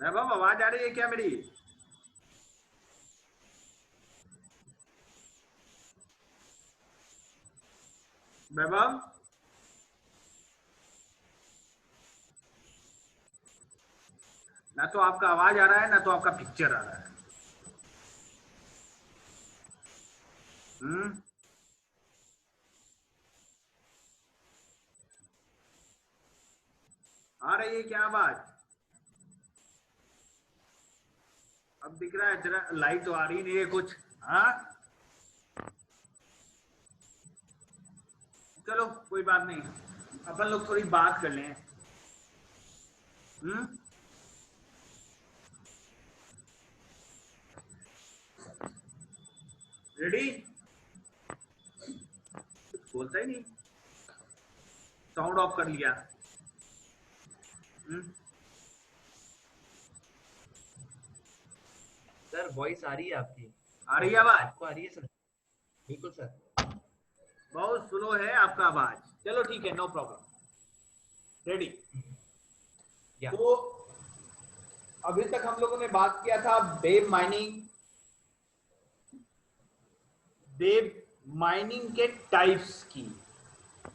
वैभव आवाज आ रही है क्या मेरी? वैभव ना तो आपका आवाज आ रहा है ना तो आपका पिक्चर आ रहा है। आ रही है क्या आवाज? अब दिख रहा है जरा, लाइट तो आ रही नहीं है कुछ। हाँ चलो कोई बात नहीं, अपन लोग थोड़ी बात कर लें। रेडी? कुछ बोलता ही नहीं, साउंड ऑफ कर लिया। सर वॉइस आ रही है आपकी। आ रही है आवाज? आपको आ रही है सर? बिल्कुल सर। बहुत स्लो है आपका आवाज। चलो ठीक है, नो प्रॉब्लम। रेडी? या तो अभी तक हम लोगों ने बात किया था वेब माइनिंग, वेब माइनिंग के टाइप्स की।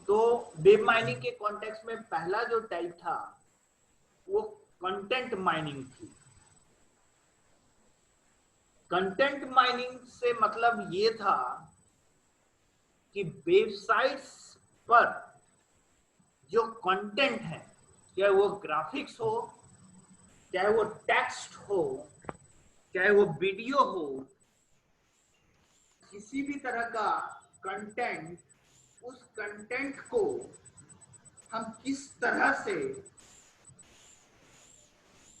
तो वेब माइनिंग के कॉन्टेक्स्ट में पहला जो टाइप था वो कंटेंट माइनिंग थी। कंटेंट माइनिंग से मतलब ये था कि वेबसाइट्स पर जो कंटेंट है, चाहे वो ग्राफिक्स हो, चाहे वो टेक्स्ट हो, चाहे वो वीडियो हो, किसी भी तरह का कंटेंट, उस कंटेंट को हम किस तरह से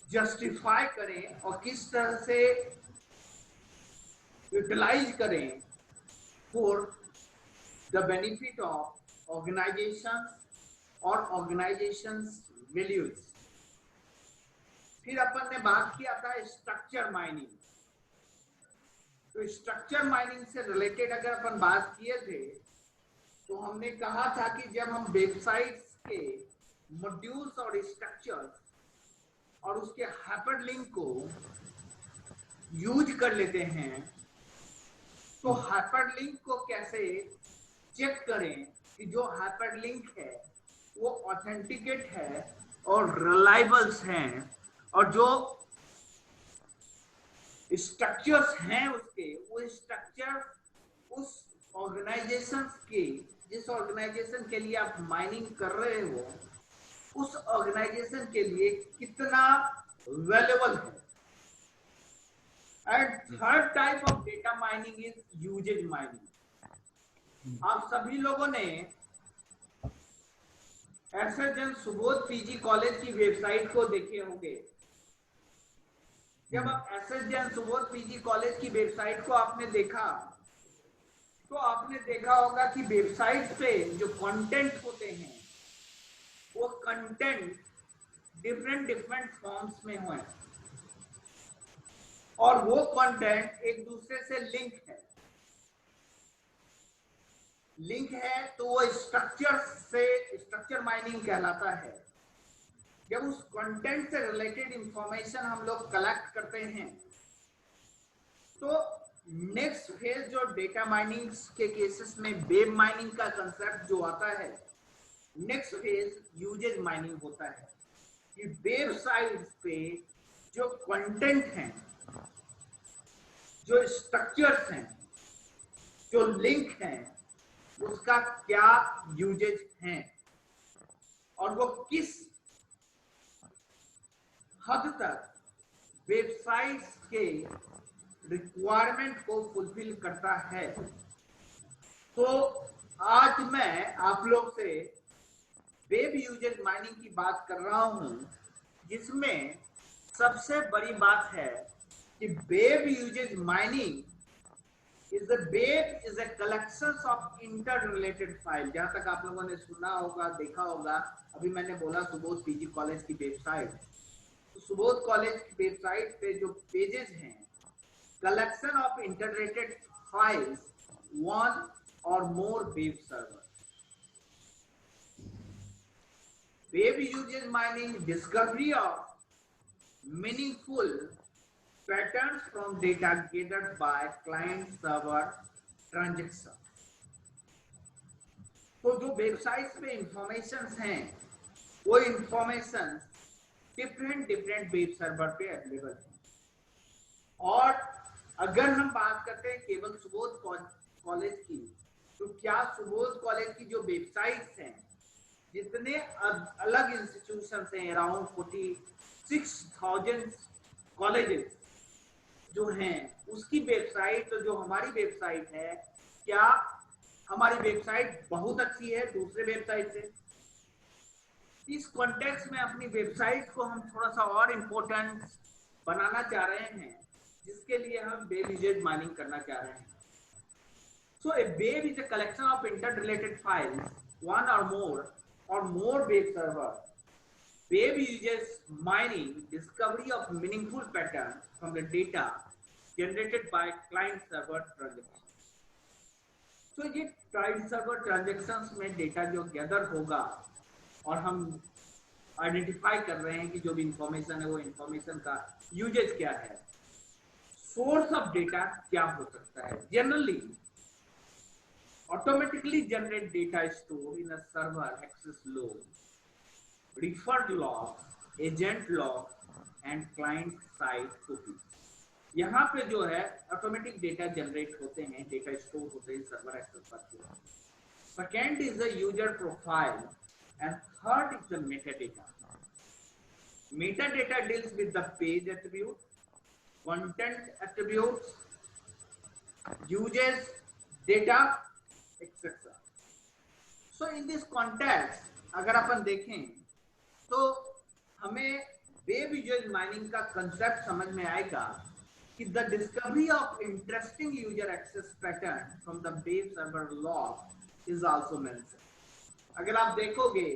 जस्टिफाई करें और किस तरह से यूटिलाइज करें for the benefit of organisation और ऑर्गेनाइजेशन वैल्यूज। फिर अपन ने बात किया था स्ट्रक्चर माइनिंग। तो स्ट्रक्चर माइनिंग से रिलेटेड अगर अपन बात किए थे तो हमने कहा था कि जब हम वेबसाइट्स के मॉड्यूल्स और स्ट्रक्चर्स और उसके हाइपरलिंक को यूज कर लेते हैं तो हाइपरलिंक को कैसे चेक करें कि जो हाइपरलिंक है वो ऑथेंटिकेट है और रिलायबल्स हैं, और जो स्ट्रक्चर्स हैं उसके, वो स्ट्रक्चर उस ऑर्गेनाइजेशन के, जिस ऑर्गेनाइजेशन के लिए आप माइनिंग कर रहे हो उस ऑर्गेनाइजेशन के लिए कितना वैल्यूएबल है। And third type of data mining is usage mining. आप सभी लोगों ने एसएसएन सुबोध पीजी कॉलेज की वेबसाइट को देखे होंगे। जब आप एसएसएन सुबोध पीजी कॉलेज की वेबसाइट को आपने देखा तो आपने देखा होगा कि वेबसाइट पे जो कंटेंट होते हैं वो कंटेंट डिफरेंट डिफरेंट फॉर्म्स में हुए और वो कंटेंट एक दूसरे से लिंक है। लिंक है तो वो स्ट्रक्चर से, स्ट्रक्चर माइनिंग कहलाता है। जब उस कंटेंट से रिलेटेड इंफॉर्मेशन हम लोग कलेक्ट करते हैं तो नेक्स्ट फेज जो डेटा माइनिंग के केसेस में वेब माइनिंग का कंसेप्ट जो आता है, नेक्स्ट फेज यूजेज माइनिंग होता है कि वेबसाइट्स पे जो कंटेंट हैं, जो स्ट्रक्चर्स हैं, जो लिंक हैं, उसका क्या यूजेज है और वो किस हद तक वेबसाइट्स के रिक्वायरमेंट को फुलफिल करता है। तो आज मैं आप लोग से वेब यूजेज माइनिंग की बात कर रहा हूं, जिसमें सबसे बड़ी बात है कि web usage mining is a web is a collection of interrelated file। जहां तक आप लोगों ने सुना होगा, देखा होगा, अभी मैंने बोला सुबोध पीजी कॉलेज की वेबसाइट, तो सुबोध कॉलेज की वेबसाइट पे जो पेजेस हैं, collection of interrelated files, one or more web server. Web usage mining, discovery of meaningful patterns from data gathered by client server transaction। तो जो वेबसाइट पे इंफॉर्मेशन हैं वो इंफॉर्मेशन डिफरेंट वेब सर्वर पे available है। और अगर हम बात करते हैं केवल सुबोध कॉलेज की, तो क्या सुबोध कॉलेज की जो वेबसाइट्स हैं, जितने अलग इंस्टीट्यूशन हैं, अराउंड 46,000 कॉलेजेस जो हैं, उसकी वेबसाइट, तो जो हमारी वेबसाइट है, क्या हमारी वेबसाइट बहुत अच्छी है दूसरे वेबसाइट से? इस कॉन्टेक्स्ट में अपनी वेबसाइट को हम थोड़ा सा और इम्पोर्टेंट बनाना चाह रहे हैं, जिसके लिए हम वेब यूजेज माइनिंग करना चाह रहे हैं। So a web is a collection of interrelated files, one or more web server. Web uses mining, discovery of meaningful patterns from the data generated by client server transactions. So ये client server transactions में data जो gather होगा और हम identify कर रहे हैं कि जो भी इंफॉर्मेशन है वो इंफॉर्मेशन का यूजेज क्या है, सोर्स ऑफ डेटा क्या हो सकता है। Generally automatically generate data stored in a server access log, referred log, agent log and client side cookies। यहाँ पे जो है ऑटोमेटिक डेटा जनरेट होते हैं, डेटा स्टोर होते हैं सर्वर एक्सेस पर। Second is the user profile and third is the metadata. Metadata deals with the page attribute, content attributes, usage data, etc. So in this context, अगर अपन देखें तो हमें वेब यूजर माइनिंग का concept समझ में आएगा कि the discovery of interesting user access pattern from the web server log is also mentioned. अगर आप देखोगे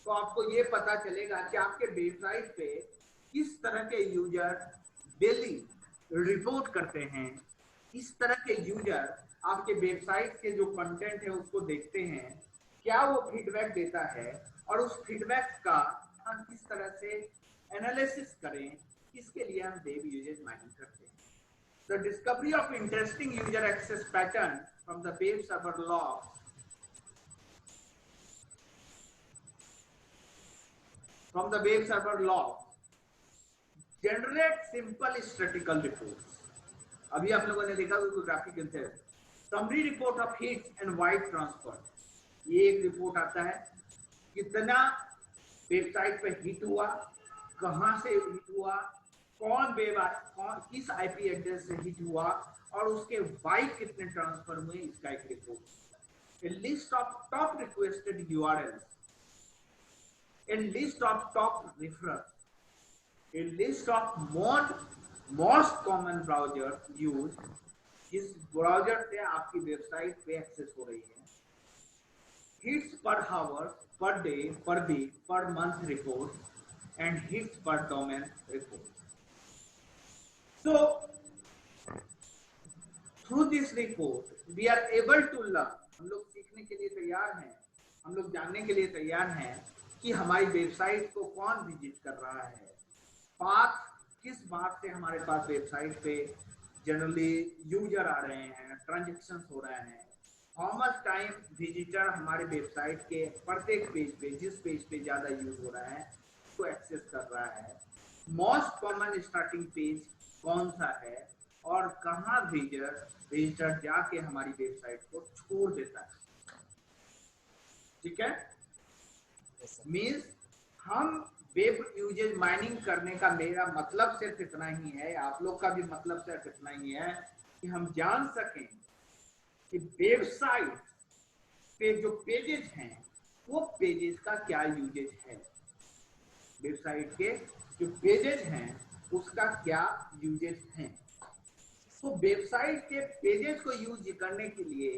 तो आपको ये पता चलेगा कि आपके वेबसाइट पे किस तरह के यूजर डेली रिपोर्ट करते हैं, इस तरह के यूजर आपके वेबसाइट के जो कंटेंट है उसको देखते हैं, क्या वो फीडबैक देता है और उस फीडबैक का हम किस तरह से एनालिसिस करें, इसके लिए हम वेब यूजर माइनिंग करते हैं। The discovery of interesting user access pattern from the web server log generate simple statistical reports। अभी आप लोगों ने देखा graphic summary report of hit and byte transfer. ये एक रिपोर्ट आता है कितना वेबसाइट पे हिट हुआ, कहां से हिट हुआ, कौन किस आईपी एड्रेस से हिट हुआ और उसके वाइट कितने ट्रांसफर हुए, इसका एक report. A list of top requested URLs, a list of top referrals, a list of most common browser used, जिस ब्राउजर से आपकी वेबसाइट पे एक्सेस हो रही है, hits per hour, per day, per week, per month report and hits per domain report। So through this report we are able to learn, हम लोग सीखने के लिए तैयार हैं, हम लोग जानने के लिए तैयार हैं कि हमारी वेबसाइट को कौन विजिट कर रहा है, पाथ किस बात से हमारे पास वेबसाइट पे जनरली यूजर आ रहे हैं, ट्रांजैक्शंस हो रहे हैं, हाउ मच टाइम विजिटर हमारे वेबसाइट के प्रत्येक पेज पे, जिस पेज पे ज्यादा यूज हो रहा है उसको एक्सेस कर रहा है, मोस्ट कॉमन स्टार्टिंग पेज कौन सा है और कहाँ विजिटर जाके हमारी वेबसाइट को छोड़ देता है। ठीक है, मीन्स हम वेब यूजेज माइनिंग करने का मेरा मतलब सिर्फ इतना ही है, आप लोग का भी मतलब सिर्फ इतना ही है कि हम जान सकें कि वेबसाइट पे जो पेजेस हैं वो पेजेस का क्या यूजेज है, वेबसाइट के जो पेजेस हैं उसका क्या यूजेज है। तो वेबसाइट के पेजेस को यूज करने के लिए,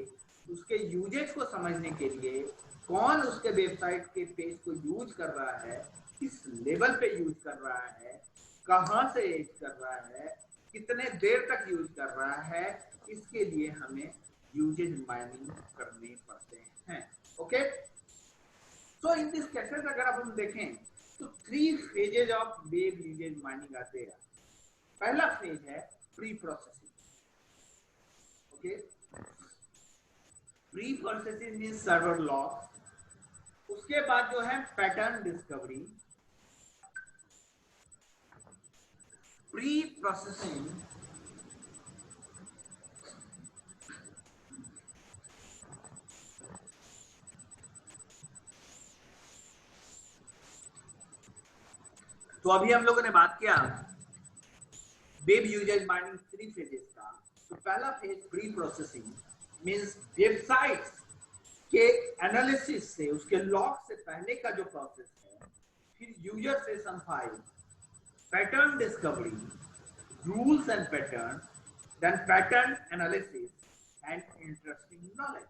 उसके यूजेज को समझने के लिए, कौन उसके वेबसाइट के पेज को यूज कर रहा है, किस लेवल पे यूज कर रहा है, कहां से यूज कर रहा है, कितने देर तक यूज कर रहा है, इसके लिए हमें यूजेज माइनिंग करने पड़ते हैं। ओके, तो इन दिस केसेस अगर अब हम देखें तो 3 phases of web usage mining आते हैं। पहला फेज है preprocessing. Okay, preprocessing means server log. उसके बाद जो है पैटर्न डिस्कवरी। प्री प्रोसेसिंग तो अभी हम लोगों ने बात किया वेब यूजर माइनिंग 3 फेजेस का। तो पहला phase pre processing means websites के एनालिसिस से, उसके लॉग से पहले का जो प्रोसेस है। फिर user session file, pattern discovery, rules and pattern, then pattern analysis and interesting knowledge.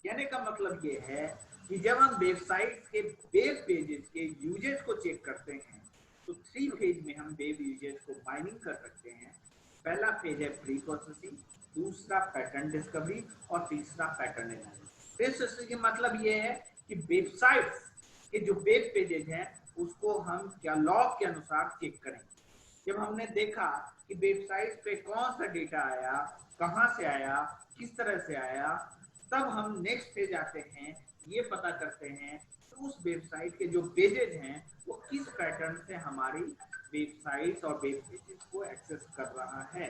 कहने का मतलब ये है कि जब हम वेबसाइट के वेब पेजेस के यूजेस को चेक करते हैं तो 3 फेज में हम वेब यूजेस को माइनिंग कर सकते हैं। पहला फेज है प्री प्रोसेसिंग, दूसरा पैटर्न डिस्कवरी और तीसरा पैटर्न एनालिसिस। प्री प्रोसेसिंग का मतलब ये है कि वेबसाइट्स के जो वेब पेजेस हैं उसको हम क्या लॉग के अनुसार चेक करें। जब हमने देखा कि वेबसाइट पे कौन सा डेटा आया, कहां से आया, किस तरह से आया, तब हम नेक्स्ट पेज आते हैं, ये पता करते हैं तो उस वेबसाइट के जो पेजेस हैं वो किस पैटर्न से हमारी वेबसाइट और वेब पेजेस को एक्सेस कर रहा है।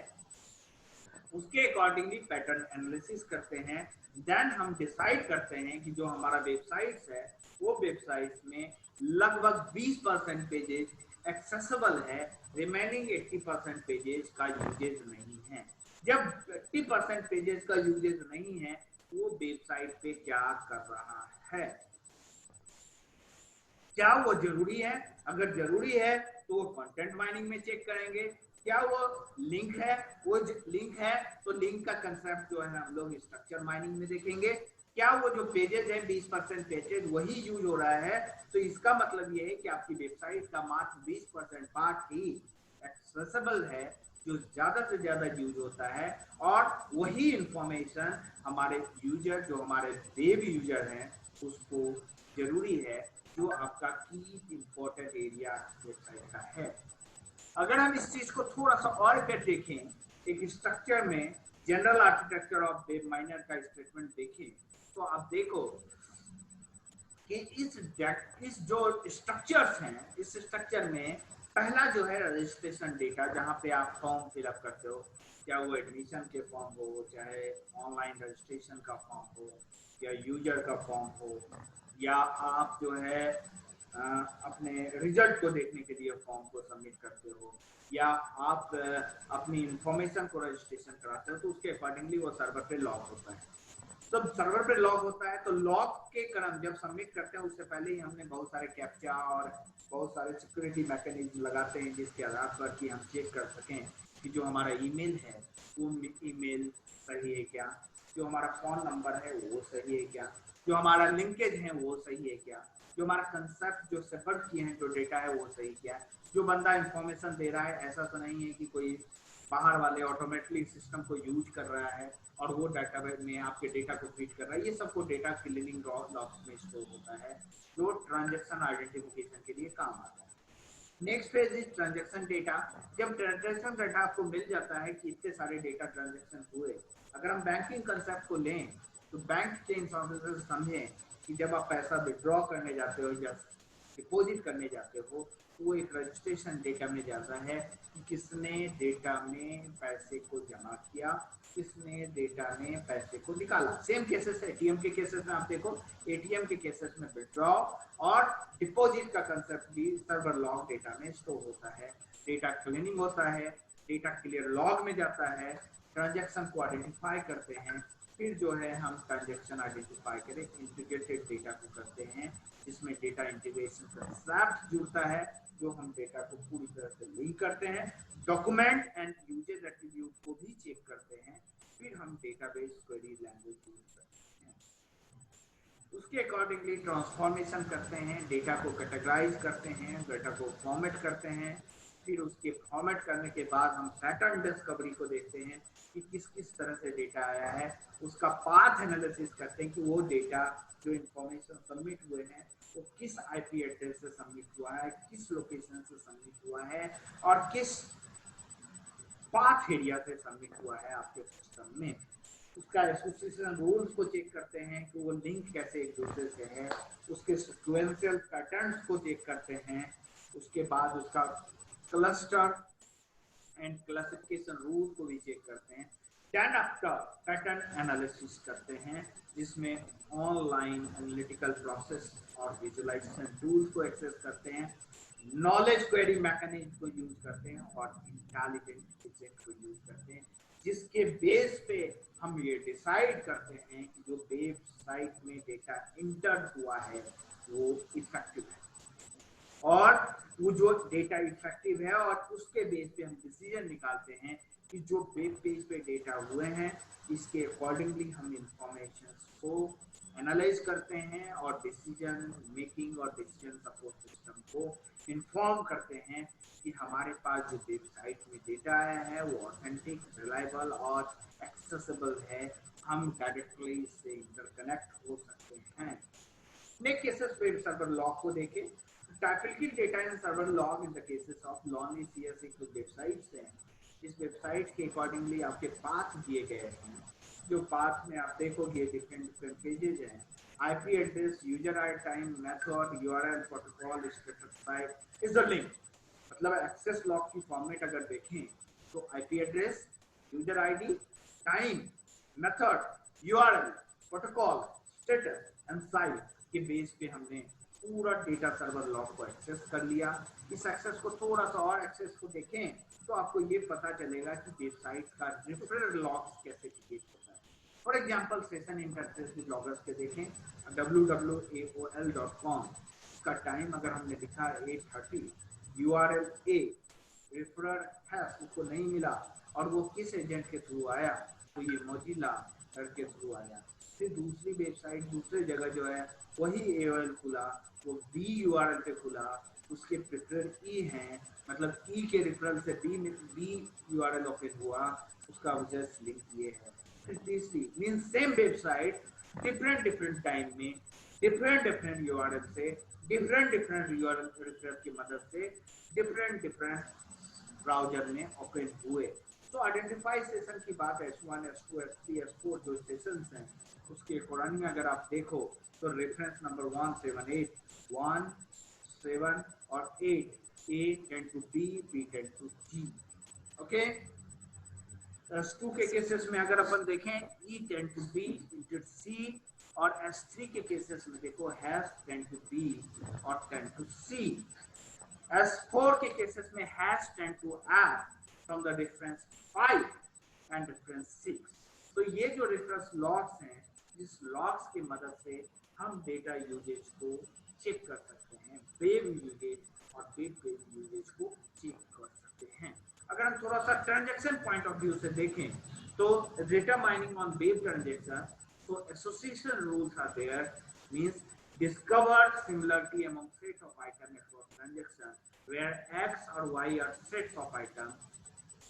उसके अकॉर्डिंगली पैटर्न एनालिसिस करते हैं। देन हम डिसाइड करते हैं कि जो हमारा वेबसाइट्स है वो वेबसाइट्स में लगभग 20% पेजेस एक्सेसिबल है, रिमेनिंग 80% पेजेस का यूजेज नहीं है। जब 80% पेजेस का यूजेज नहीं है वो वेबसाइट पे क्या कर रहा है, क्या वो जरूरी है। अगर जरूरी है तो वो कंटेंट माइनिंग में चेक करेंगे। क्या वो लिंक है, वो लिंक है तो लिंक का कंसेप्ट जो है हम लोग स्ट्रक्चर माइनिंग में देखेंगे। क्या वो जो पेजेस है 20% पेजेस वही यूज हो रहा है, तो इसका मतलब ये है कि आपकी वेबसाइट का मात्र 20% पार्ट ही एक्सेसिबल है, जो ज्यादा से ज्यादा यूज होता है। और वही इंफॉर्मेशन हमारे यूजर, जो हमारे वेब यूजर हैं, उसको जरूरी है, जो आपका की इंपॉर्टेंट एरिया वेबसाइट का है। अगर हम इस चीज को थोड़ा सा और कर देखें, एक स्ट्रक्चर में general architecture of web minor का स्टेटमेंट देखें तो आप देखो कि इस जो स्ट्रक्चर्स हैं, इस स्ट्रक्चर में पहला जो है रजिस्ट्रेशन डेटा, जहां पे आप फॉर्म फिलअप करते हो, क्या वो एडमिशन के फॉर्म हो, चाहे ऑनलाइन रजिस्ट्रेशन का फॉर्म हो, या यूजर का फॉर्म हो, या आप जो है अपने रिजल्ट को देखने के लिए फॉर्म को सबमिट करते हो, या आप अपनी इंफॉर्मेशन को रजिस्ट्रेशन कराते हो, तो उसके अकॉर्डिंगली वो सर्वर पे लॉग होता है। जब सर्वर पे लॉग होता है तो लॉग के क्रम जब सबमिट करते हैं उससे पहले ही हमने बहुत सारे कैप्चा और बहुत सारे सिक्योरिटी मैकेनिज्म लगाते हैं, जिसके आधार पर कि हम चेक कर सकें कि जो हमारा ईमेल है वो ईमेल सही है क्या, जो हमारा फोन नंबर है वो सही है क्या, जो हमारा लिंकेज है वो सही है क्या, जो हमारा कंसेप्ट जो सेपर किए हैं जो डेटा है वो सही क्या, जो बंदा इंफॉर्मेशन दे रहा है ऐसा तो नहीं है कि कोई बाहर वाले ऑटोमेटिकली सिस्टम को यूज कर रहा है और वो डाटाबेस में आपके डेटा को फीड कर रहा है। ये सबको डेटा क्लीनिंग लॉग्स में स्टोर होता है, जो ट्रांजैक्शन आइडेंटिफिकेशन के लिए काम आता है। Next phase is transaction data. जब ट्रांजैक्शन डेटा आपको मिल जाता है कि इतने सारे डेटा ट्रांजैक्शन हुए, अगर हम बैंकिंग कंसेप्ट को लें तो बैंक के इंफॉर्मेशन समझें कि जब आप पैसा विड्रॉ करने जाते हो या डिपॉजिट करने जाते हो तो वो एक रजिस्ट्रेशन डेटा में जाता है कि किसने डेटा में पैसे को जमा किया, किसने डेटा में पैसे को निकाला। सेम केसेस एटीएम के केसेस में आप देखो, एटीएम के केसेस में विड्रॉ और डिपॉजिट का कंसेप्ट भी सर्वर लॉग डेटा में स्टोर होता है। डेटा क्लीनिंग होता है, डेटा क्लियर लॉग में जाता है, ट्रांजैक्शन को आइडेंटिफाई करते हैं, फिर जो है हम ट्रांजैक्शन आइडेंटिफाई करें इंटीग्रेटेड डेटा को करते हैं, जिसमें डेटा इंटीग्रेशन कंसेप्ट जुड़ता है, जो हम डेटा को पूरी तरह से लिंक करते हैं, डॉक्यूमेंट एंड यूजेज एट्रीब्यूट को भी चेक करते हैं, फिर हम डेटाबेस क्वेरी लैंग्वेज यूज करते हैं, उसके अकॉर्डिंगली ट्रांसफॉर्मेशन करते हैं, डेटा को कैटेगराइज करते हैं, डेटा को फॉर्मेट करते हैं, फिर उसके फॉर्मेट करने के बाद हम पैटर्न डिस्कवरी को देखते हैं कि किस किस तरह से डेटा आया है, उसका पाथ एनालिसिस करते हैं कि वो डेटा जो इंफॉर्मेशन सबमिट हुए हैं वो किस आईपी एड्रेस से सबमिट हुआ है, किस लोकेशन से सबमिट हुआ है और किस पाथ एरिया से सबमिट हुआ है आपके सिस्टम में। उसका एसोसिएशन रूल्स को चेक करते हैं कि वो लिंक कैसे एक दूसरे से है, उसके सिक्वेंशियल पैटर्न्स को चेक करते हैं, उसके बाद उसका क्लस्टर एंड क्लासिफिकेशन रूल को भी चेक करते हैं। देन आफ्टर पैटर्न एनालिसिस करते हैं जिसमें ऑनलाइन एनालिटिकल प्रोसेस और विजुअलाइजेशन टूल्स को एक्सेस करते हैं, नॉलेज क्वेरी मैकेनिज्म को यूज करते हैं और इंटेलिजेंट एजेंट को यूज करते हैं, जिसके बेस पे हम ये डिसाइड करते हैं कि जो वेबसाइट में डेटा इंटर हुआ है वो इफेक्टिव है और वो जो डेटा इफेक्टिव है, और उसके बेस पे हम डिसीजन निकालते हैं कि जो वेब पेज पे डेटा हुए हैं इसके अकॉर्डिंगली हम इंफॉर्मेशन को एनालाइज करते हैं और डिसीजन मेकिंग और डिसीजन सपोर्ट सिस्टम को इन्फॉर्म करते हैं कि हमारे पास जो वेबसाइट में डेटा आया है वो ऑथेंटिक, रिलायबल और एक्सेसिबल है, हम डायरेक्टली इससे इंटरकनेक्ट हो सकते हैं। नेक्स्ट केसेस पे सर्वर लॉग को देखें। Faculty data in server log in the cases of non-ECS equipped websites हैं। इस वेबसाइट के अकॉर्डिंगली आपके पाथ दिए गए हैं, जो पाथ में आप देखोगे डिफरेंट पेजेज हैं, IP address, user I time, method, URL, protocol, status type is the link. मतलब एक्सेस लॉग की फॉर्मेट अगर देखें तो IP address, user ID, time, method, URL, protocol, status and site के बेस पे हमने पूरा डेटा सर्वर लॉग को एक्सेस कर लिया। इस एक्सेस को थोड़ा सा और एक्सेस को देखें तो आपको ये पता चलेगा कि वेबसाइट का रेफरर लॉग कैसे क्रिएट होता है। For example session interface with loggers के देखें, www.aol.com का टाइम अगर हमने लिखा 8:30, यूआरएल ए रेफरर है उसको नहीं मिला और वो किस एजेंट के थ्रू आया, तो ये मोजिला के थ्रू आया। फिर दूसरी वेबसाइट दूसरी जगह जो है वही AOL खुला, वो बी यूआरएल पे खुला, उसके प्रेफरर ई हैं, मतलब ई के रेफरल से बी यूआरएल ओपन हुआ, उसका जस्ट लिंक ये है। फिर तीसरी mean same website different time में डिफरेंट यूआरएल से डिफरेंट यूआरएल रेफरल की मदद से डिफरेंट ब्राउजर में ओपन हुए। तो आइडेंटिफाई सेशन की बात S1, S2, S3, S4 जो सेशंस हैं उसके अकॉर्डिंग अगर आप देखो तो रेफरेंस नंबर 178, 1, 7 और 8, A tend to B, B tend to G। Okay, S2 के केसेस में अगर अपन देखें E tend to B into C, और S3 के केसेस में देखो हैश टेंड टू B और टेंड टू C। S4 के केसेस में hash tend to F from the reference 5 and reference 6। तो ये जो रेफरेंस लॉग्स हैं, जिस लॉग्स की मदद से हम डेटा यूजेज को चेक कर सकते हैं, वेब यूजेज और वेब पेज यूजेज को चेक कर सकते हैं। अगर हम थोड़ा सा ट्रांजैक्शन पॉइंट ऑफ व्यू से देखें तो data mining on web transaction, तो association rules are there, means discovered similarity among sets of items across transactions where X or Y are sets of items.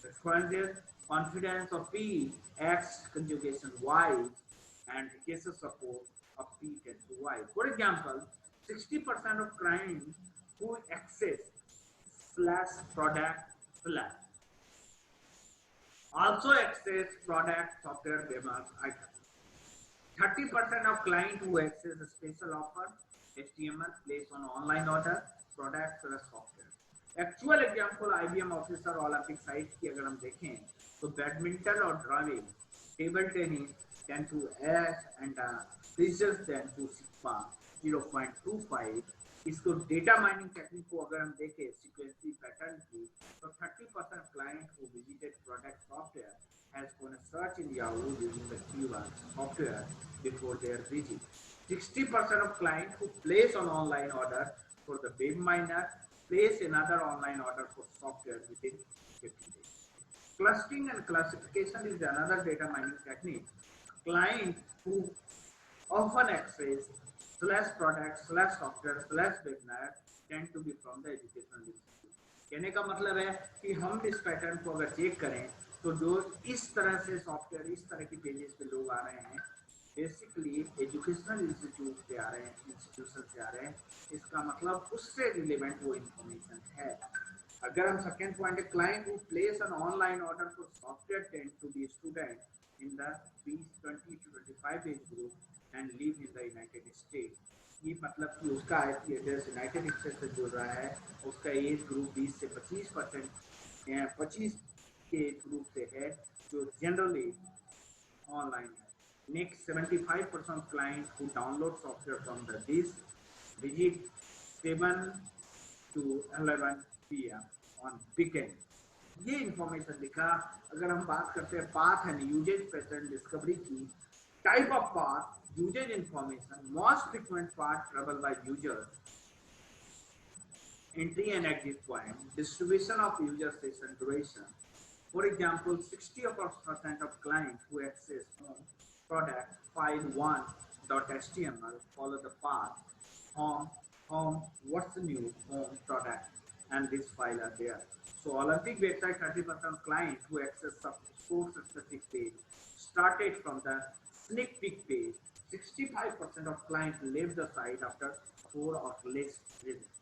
Responses confidence of P, X conjugation Y, and cases support of P tend to Y. For example, 60% of clients who access /product/ also access product software demos items. 30% of clients who access a special offer HTML placed on online order products or software. Actual example IBM office और Olympic site की अगर हम देखें तो badminton और driving, table tennis 10 to S and physics 10 to sigma 0.25। इसको data mining technique को अगर हम देखें सीक्वेंसी पैटर्न की, तो 30% client who visited product software has gone a search in Yahoo using the keyword software before their visit. 60% of clients who place an online order for the web miner place another online order for software within 50 days. Clustering and classification is another data mining technique. Clients who often access /product/ software /webinar tend to be from the educational institute. कहने का मतलब है कि हम इस pattern को अगर check करें तो जो इस तरह से सॉफ्टवेयर, इस तरह की पेजेस पे लोग आ रहे हैं, बेसिकली एजुकेशनल इंस्टीट्यूट से आ रहे हैं, इंस्टीट्यूशन से आ रहे हैं, इसका मतलब उससे रिलेवेंट वो इंफॉर्मेशन है। अगर हम सेकेंड पॉइंट है, client who place an online order for software tend to be student in the 20 to 25 age group and live in the United State. ये मतलब कि उसका आईपी एड्रेस यूनाइटेड स्टेट से जुड़ रहा है, उसका एज ग्रुप 20 से 25% 25 के ग्रुप से है, जो जनरली ऑनलाइन है। Next, 75% clients who download software from the disk visit 7 to 11 PM on weekend। ये इंफॉर्मेशन लिखा। अगर हम बात करते हैं path and usage pattern discovery की, type of path, usage information, most frequent path travel by user, entry and exit point, distribution of user session duration. For example, 60% of clients who access home product file 1.html follow the path home, what's new, home product, and this file are there. So Olympic website, 30% of clients who access source specific page started from the sneak peek page. 65% of clients leave the site after 4 or less visits.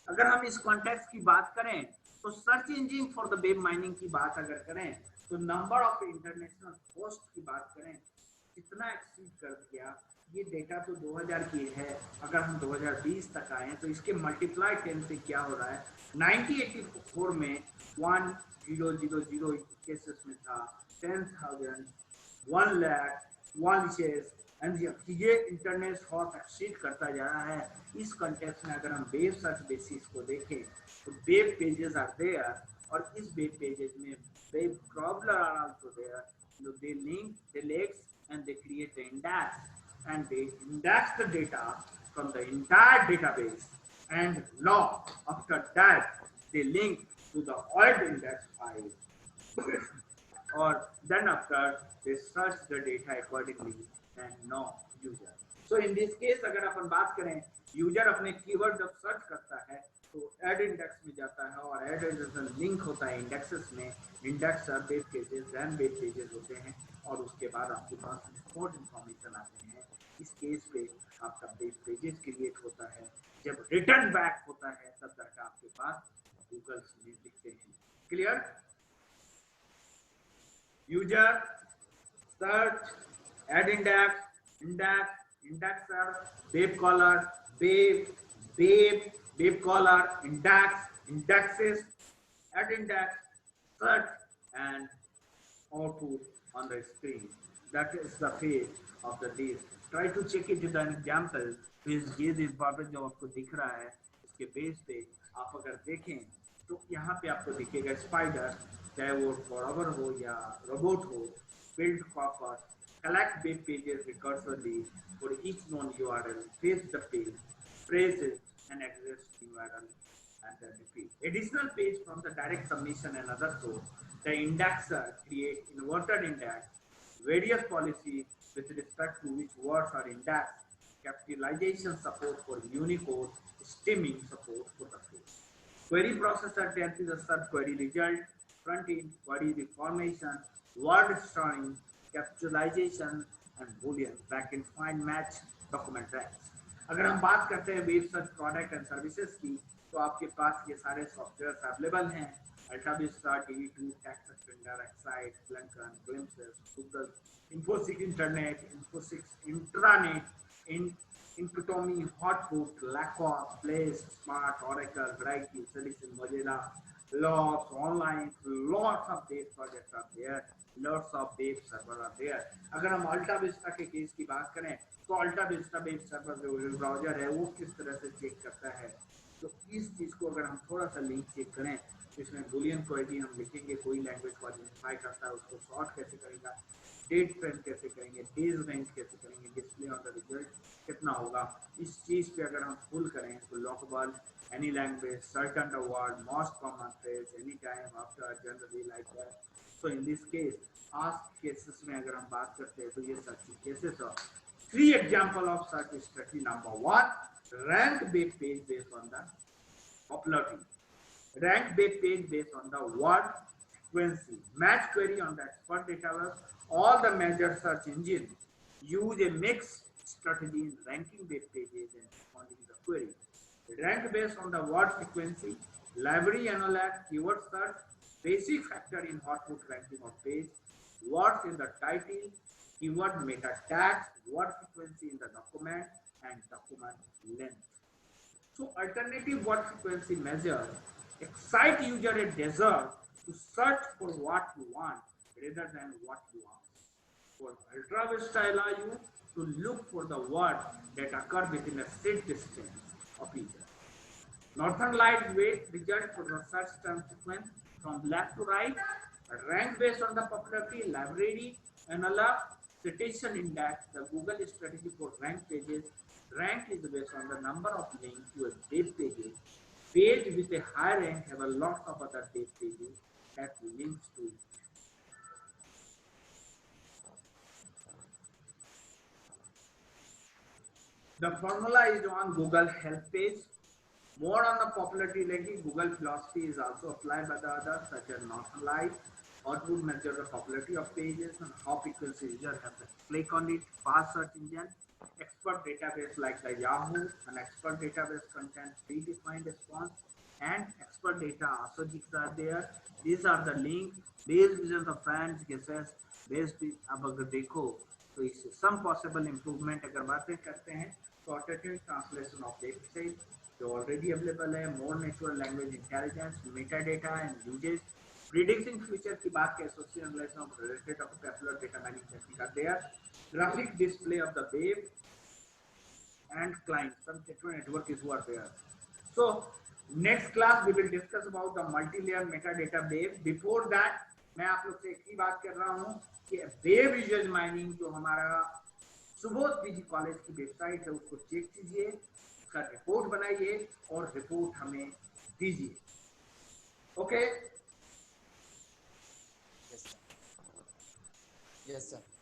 अगर हम इस context की बात करें तो search engine for the web mining की बात अगर करें तो नंबर ऑफ इंटरनेशनल होस्ट की बात करें, कितना एक्सीड कर दिया। ये डेटा तो 2000 की है, अगर हम 2020 तक आए तो इसके मल्टीप्लाई 10 से क्या हो रहा है। 1984 में 1000 केसेस में था 10,000, 1 लाख, 1 शेयर्स, ये इंटरनेट हॉट एक्सीड करता जा रहा है। इस कंटेक्स्ट में अगर हम वेब सर्च बेसिस को देखें तो वेब पेजेस आर देयर, और इस वेब पेजेस में web crawler are also there. They link, they lex and they create the index and they index the data from the entire database, and now after that they link to the old index file or then after they search the data accordingly and know user. So in this case अगर अपन बात करें, user अपने keyword जब search करता है तो add index में जाता है और एड इंडेक्स लिंक होता है इंडेक्सेस में। Index web pages, then web pages होते हैं, और उसके बाद आपके पास रिपोर्ट इंफॉर्मेशन आते हैं। इस केस पे आपका वेब पेजेस क्रिएट होता है। जब रिटर्न बैक होता है तब तक आपके पास गूगल में दिखते हैं। Clear? User, search, add index, indexer, web caller, web caller, indexes, add index, search, and output on the screen. That is the phase of the disk. Try to check it with an example. ये this बाबत जो आपको दिख रहा है इसके base पे आप अगर देखें तो यहाँ पे आपको दिखेगा स्पाइडर, चाहे वो फॉरवर हो या रोबोट हो, build copper, collect web pages recursively for each known URL, fetch the page, praise it, and access URL, and then repeat. Additional page from the direct submission and other source. The indexer create inverted index, various policies with respect to which words are indexed, capitalization support for Unicode, stemming support for the page. Query processor tells you the sub query result, front end query reformation, word storing, capitalization and boolean, backend find match, document tracks. अगर हम बात करते हैं web search product and services की तो आपके पास ये सारे सॉफ्टवेयर अवेलेबल हैं। AltaVista, DB2, text expander, Excite, ब्लैंकन, glimpses, Google, Infosys internet, Infosys intranet, Incotomi, Hotfoot, Lacoste, Blaze, Smart, Oracle, Brightly, Solution, Mozilla, lots, online, lots of web projects are there, lots of web server are there. अगर हम अल्टा Vista के case की बात करें तो अल्टा Vista web server जो browser है वो किस तरह से चेक करता है, तो इस चीज को अगर हम थोड़ा सा लिंक चेक करें तो इसमें बुलियन क्वेरी हम लिखेंगे, कोई लैंग्वेज को आइडेंटिफाई करता है उसको सॉर्ट कैसे करेगा, डेट फ्रेम कैसे करेंगे, डेज रेंज कैसे करेंगे, डिस्प्ले ऑन द रिजल्ट कितना होगा। इस चीज पे अगर हम फुल करें तो lockable, any language, certain the word, most common phrase, any time, after, generally, like that. So in this case ask cases में अगर हम बात करते हैं तो ये सर्च केसेस और 3 example of search strategy. Number 1, rank web page based on the uploading, rank web page based on the word frequency. Match query on the expert database. All the major search engines use a mixed strategy in ranking web pages and responding to the query. Rank based on the word frequency, library analyze, keyword search, basic factor in hotfoot ranking of page, words in the title, keyword meta tags, word frequency in the document, and document length. So alternative word frequency measure excite user a desire to search for what you want rather than what you ask. For ultra style IU to look for the words that occur within a set distance of each other. Northern Light weight result for the search term sequence from left to right, rank based on the popularity, library, analog, citation index, the Google strategy for rank pages. Rank is based on the number of links to a web pages. Page with a high rank have a lot of other web pages that links to it. The formula is on Google help page. More on the popularity ranking, Google philosophy is also applied by the others such as Northern Light. Output measure the popularity of pages and how frequency users have to click on it. Fast search engine, expert database like the Yahoo, an expert database contains predefined response and expert data also are there. These are the links based on the fans guesses based अब अगर देखो तो इससे some possible improvement अगर बातें करते हैं तो automatic translation of website जो already available है, more natural language intelligence, metadata and uses, predicting future की बात के association analysis of related of popular data mining technique are there, graphic display of the web and client, some network is what there. So next class we will discuss about the multi-layer metadata web. Before that मैं आप लोग से एक ही बात कर रहा हूँ कि वेब यूजर माइनिंग जो हमारा सुबोध पीजी कॉलेज की वेबसाइट है उसको चेक कीजिए, उसका रिपोर्ट बनाइए और रिपोर्ट हमें दीजिए. Okay? Yes, sir. Yes, sir.